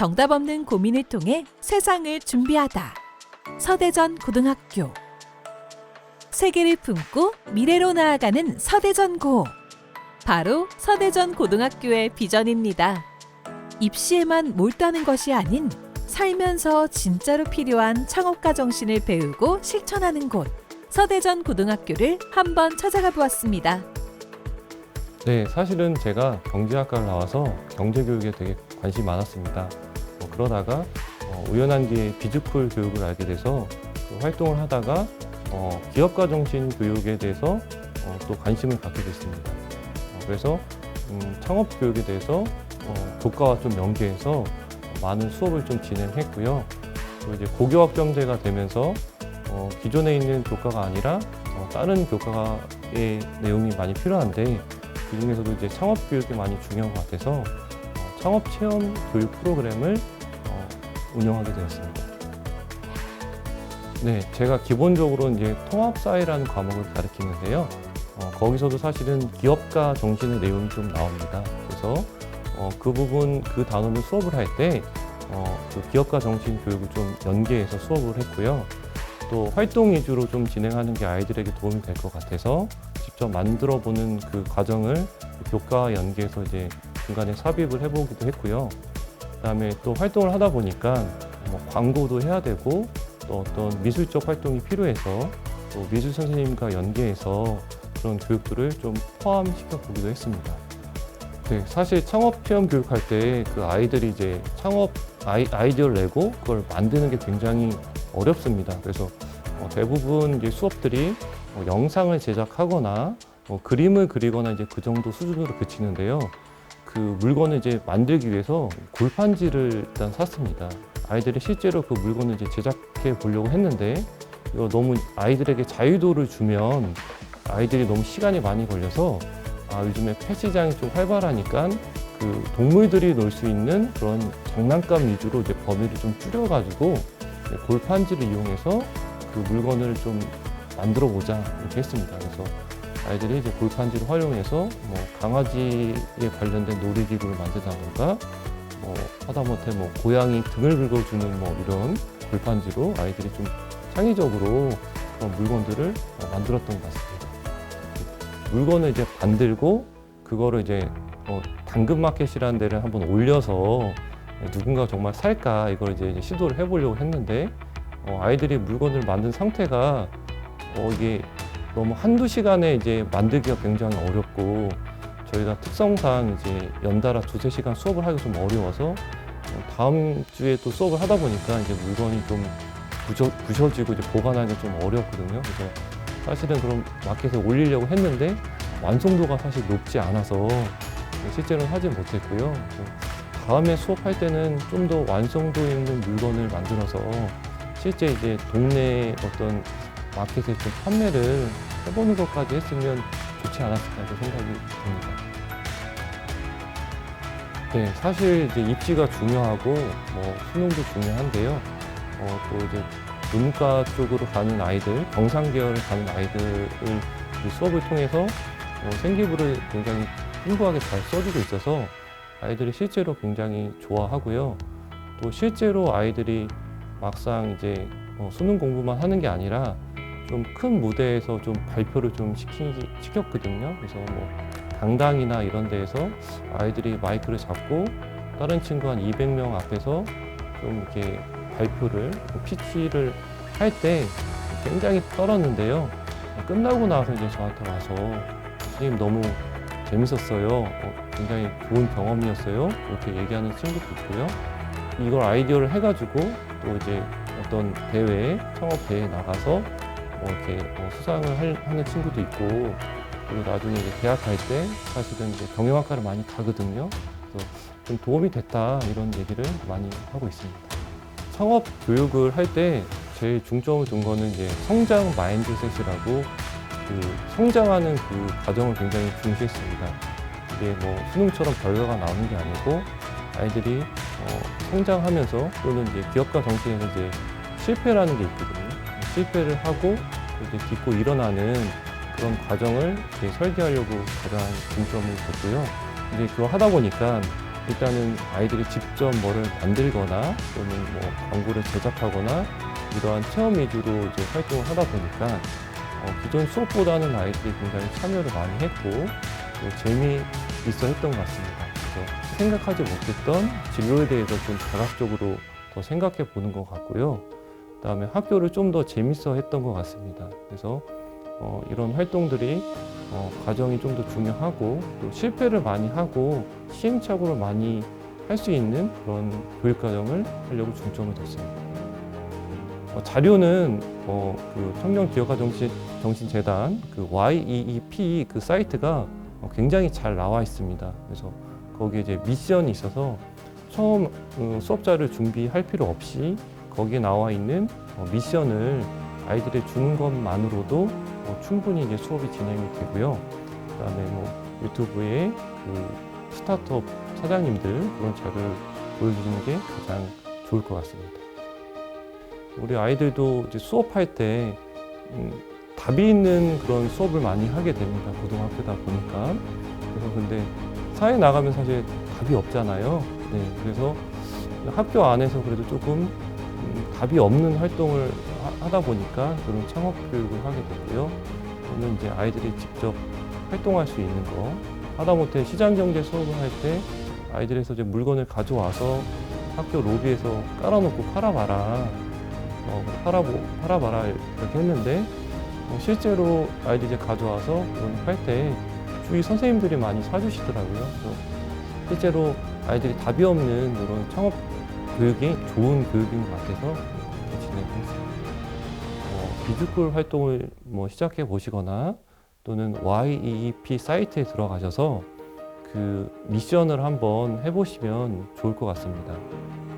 정답 없는 고민을 통해 세상을 준비하다. 서대전 고등학교. 세계를 품고 미래로 나아가는 서대전고. 바로 서대전 고등학교의 비전입니다. 입시에만 몰두하는 것이 아닌 살면서 진짜로 필요한 창업가 정신을 배우고 실천하는 곳. 서대전 고등학교를 한번 찾아가 보았습니다. 네, 사실은 제가 경제학과를 나와서 경제교육에 되게 관심이 많았습니다. 그러다가 우연한 기회에 비즈쿨 교육을 알게 돼서 활동을 하다가 기업가 정신 교육에 대해서 또 관심을 갖게 됐습니다. 그래서 창업 교육에 대해서 교과와 좀 연계해서 많은 수업을 좀 진행했고요. 또 이제 고교학점제가 되면서 기존에 있는 교과가 아니라 다른 교과의 내용이 많이 필요한데 그 중에서도 이제 창업 교육이 많이 중요한 것 같아서 창업 체험 교육 프로그램을 운영하게 되었습니다. 네, 제가 기본적으로 이제 통합사회라는 과목을 가르치는데요. 거기서도 사실은 기업가 정신의 내용이 좀 나옵니다. 그래서 그 부분, 그 단원을 수업을 할 때 그 기업가 정신 교육을 좀 연계해서 수업을 했고요. 또 활동 위주로 좀 진행하는 게 아이들에게 도움이 될 것 같아서 직접 만들어 보는 그 과정을 교과와 연계해서 이제 중간에 삽입을 해보기도 했고요. 그다음에 또 활동을 하다 보니까 광고도 해야 되고 또 어떤 미술적 활동이 필요해서 또 미술 선생님과 연계해서 그런 교육들을 좀 포함시켜 보기도 했습니다. 네, 사실 창업 체험 교육할 때 그 아이들이 이제 창업 아이디어를 내고 그걸 만드는 게 굉장히 어렵습니다. 그래서 대부분 이제 수업들이 영상을 제작하거나 그림을 그리거나 이제 그 정도 수준으로 그치는데요. 그 물건을 이제 만들기 위해서 골판지를 일단 샀습니다. 아이들이 실제로 그 물건을 이제 제작해 보려고 했는데 이거 너무 아이들에게 자유도를 주면 아이들이 너무 시간이 많이 걸려서 요즘에 펫 시장이 좀 활발하니까 그 동물들이 놀 수 있는 그런 장난감 위주로 이제 범위를 좀 줄여가지고 골판지를 이용해서 그 물건을 좀 만들어 보자 이렇게 했습니다. 그래서 아이들이 이제 골판지를 활용해서 강아지에 관련된 놀이기구를 만든다던가 하다못해 고양이 등을 긁어주는 이런 골판지로 아이들이 좀 창의적으로 그런 물건들을 만들었던 것 같습니다. 물건을 이제 만들고 그거를 이제 당근마켓이라는 데를 한번 올려서 누군가 정말 살까 이걸 이제 시도를 해보려고 했는데 아이들이 물건을 만든 상태가 이게 너무 한두 시간에 이제 만들기가 굉장히 어렵고 저희가 특성상 이제 연달아 두세 시간 수업을 하기가 좀 어려워서 다음 주에 또 수업을 하다 보니까 이제 물건이 좀 부셔지고 이제 보관하기가 좀 어렵거든요. 그래서 사실은 그럼 마켓에 올리려고 했는데 완성도가 사실 높지 않아서 실제로는 하지 못했고요. 다음에 수업할 때는 좀 더 완성도 있는 물건을 만들어서 실제 이제 동네 어떤 마켓에 좀 판매를 해보는 것까지 했으면 좋지 않았을까 생각이 듭니다. 네, 사실 이제 입시가 중요하고 수능도 중요한데요. 또 이제 문과 쪽으로 가는 아이들, 경상계열을 가는 아이들을 이 수업을 통해서 생기부를 굉장히 풍부하게 잘 써주고 있어서 아이들이 실제로 굉장히 좋아하고요. 또 실제로 아이들이 막상 이제 수능 공부만 하는 게 아니라 좀 큰 무대에서 좀 발표를 좀 시켰거든요. 그래서 강당이나 이런 데에서 아이들이 마이크를 잡고 다른 친구 한 200명 앞에서 좀 이렇게 발표를, PT를 할 때 굉장히 떨었는데요. 끝나고 나서 이제 저한테 와서 선생님 너무 재밌었어요. 굉장히 좋은 경험이었어요. 이렇게 얘기하는 친구도 있고요. 이걸 아이디어를 해가지고 또 이제 어떤 대회, 창업 대회에 나가서 이렇게 수상을 하는 친구도 있고 그리고 나중에 이제 대학 갈 때 사실은 이제 경영학과를 많이 가거든요. 그래서 좀 도움이 됐다 이런 얘기를 많이 하고 있습니다. 창업 교육을 할 때 제일 중점을 둔 거는 이제 성장 마인드셋이라고 그 성장하는 그 과정을 굉장히 중시했습니다. 이게 수능처럼 결과가 나오는 게 아니고 아이들이 성장하면서 또는 이제 기업가 정신에서 이제 실패라는 게 있거든요. 실패를 하고 이제 딛고 일어나는 그런 과정을 이제 설계하려고 가장 중점을 뒀고요. 이제 그걸 하다 보니까 일단은 아이들이 직접 뭐를 만들거나 또는 뭐 광고를 제작하거나 이러한 체험 위주로 이제 활동을 하다 보니까 기존 수업보다는 아이들이 굉장히 참여를 많이 했고 또 재미있어 했던 것 같습니다. 그래서 생각하지 못했던 진로에 대해서 좀 다각적으로 더 생각해 보는 것 같고요. 그다음에 학교를 좀 더 재밌어 했던 것 같습니다. 그래서 이런 활동들이 과정이 좀 더 중요하고 또 실패를 많이 하고 시행착오를 많이 할 수 있는 그런 교육과정을 하려고 중점을 뒀습니다. 자료는 그 청년기업가정신재단 그 YEEP 그 사이트가 굉장히 잘 나와 있습니다. 그래서 거기에 이제 미션이 있어서 처음 수업자를 준비할 필요 없이 거기에 나와 있는 미션을 아이들이 주는 것만으로도 충분히 이제 수업이 진행이 되고요. 그다음에 뭐 유튜브에 그 스타트업 사장님들 그런 자료를 보여주는 게 가장 좋을 것 같습니다. 우리 아이들도 이제 수업할 때 답이 있는 그런 수업을 많이 하게 됩니다. 고등학교다 보니까. 그래서 근데 사회 나가면 사실 답이 없잖아요. 네, 그래서 학교 안에서 그래도 조금 답이 없는 활동을 하다 보니까 그런 창업 교육을 하게 됐고요. 또는 이제 아이들이 직접 활동할 수 있는 거. 하다못해 시장경제 수업을 할 때 아이들에서 이제 물건을 가져와서 학교 로비에서 깔아놓고 팔아봐라. 팔아봐라 이렇게 했는데 실제로 아이들이 이제 가져와서 팔 때 주위 선생님들이 많이 사주시더라고요. 그래서 실제로 아이들이 답이 없는 이런 창업 교육이 좋은 교육인 것 같아서 진행했습니다. 비주쿨 활동을 시작해 보시거나 또는 YEEP 사이트에 들어가셔서 그 미션을 한번 해보시면 좋을 것 같습니다.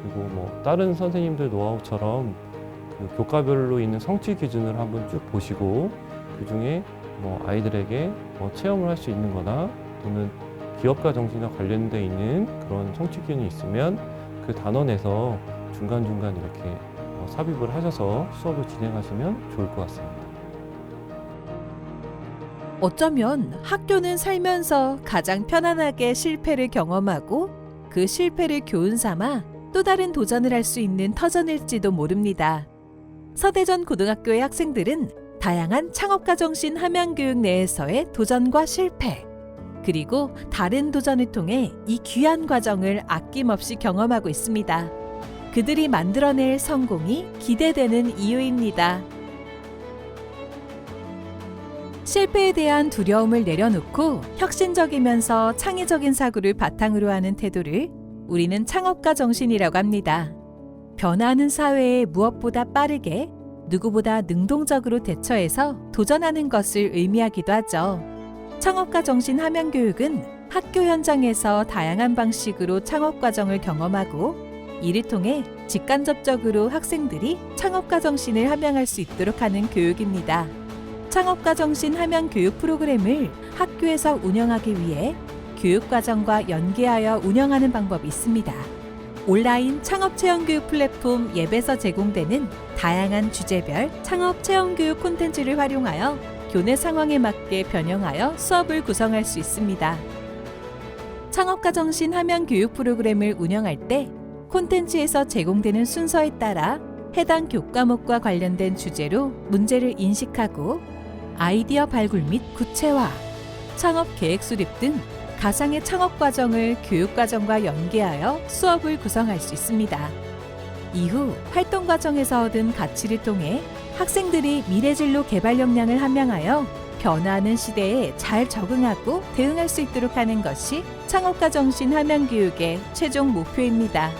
그리고 다른 선생님들 노하우처럼 그 교과별로 있는 성취 기준을 한번 쭉 보시고 그 중에 아이들에게 체험을 할 수 있는 거나 또는 기업가 정신과 관련돼 있는 그런 성취 기준이 있으면 그 단원에서 중간중간 이렇게 삽입을 하셔서 수업을 진행하시면 좋을 것 같습니다. 어쩌면 학교는 살면서 가장 편안하게 실패를 경험하고 그 실패를 교훈 삼아 또 다른 도전을 할 수 있는 터전일지도 모릅니다. 서대전 고등학교의 학생들은 다양한 창업가 정신 함양교육 내에서의 도전과 실패, 그리고 다른 도전을 통해 이 귀한 과정을 아낌없이 경험하고 있습니다. 그들이 만들어낼 성공이 기대되는 이유입니다. 실패에 대한 두려움을 내려놓고 혁신적이면서 창의적인 사고를 바탕으로 하는 태도를 우리는 창업가 정신이라고 합니다. 변화하는 사회에 무엇보다 빠르게 누구보다 능동적으로 대처해서 도전하는 것을 의미하기도 하죠. 창업가 정신 함양교육은 학교 현장에서 다양한 방식으로 창업 과정을 경험하고 이를 통해 직간접적으로 학생들이 창업가 정신을 함양할 수 있도록 하는 교육입니다. 창업가 정신 함양 교육 프로그램을 학교에서 운영하기 위해 교육과정과 연계하여 운영하는 방법이 있습니다. 온라인 창업체험교육 플랫폼 옙에서 제공되는 다양한 주제별 창업체험교육 콘텐츠를 활용하여 교내 상황에 맞게 변형하여 수업을 구성할 수 있습니다. 창업가 정신 함양 교육 프로그램을 운영할 때 콘텐츠에서 제공되는 순서에 따라 해당 교과목과 관련된 주제로 문제를 인식하고 아이디어 발굴 및 구체화, 창업 계획 수립 등 가상의 창업 과정을 교육 과정과 연계하여 수업을 구성할 수 있습니다. 이후 활동 과정에서 얻은 가치를 통해 학생들이 미래진로 개발 역량을 함양하여 변화하는 시대에 잘 적응하고 대응할 수 있도록 하는 것이 창업가 정신 함양 교육의 최종 목표입니다.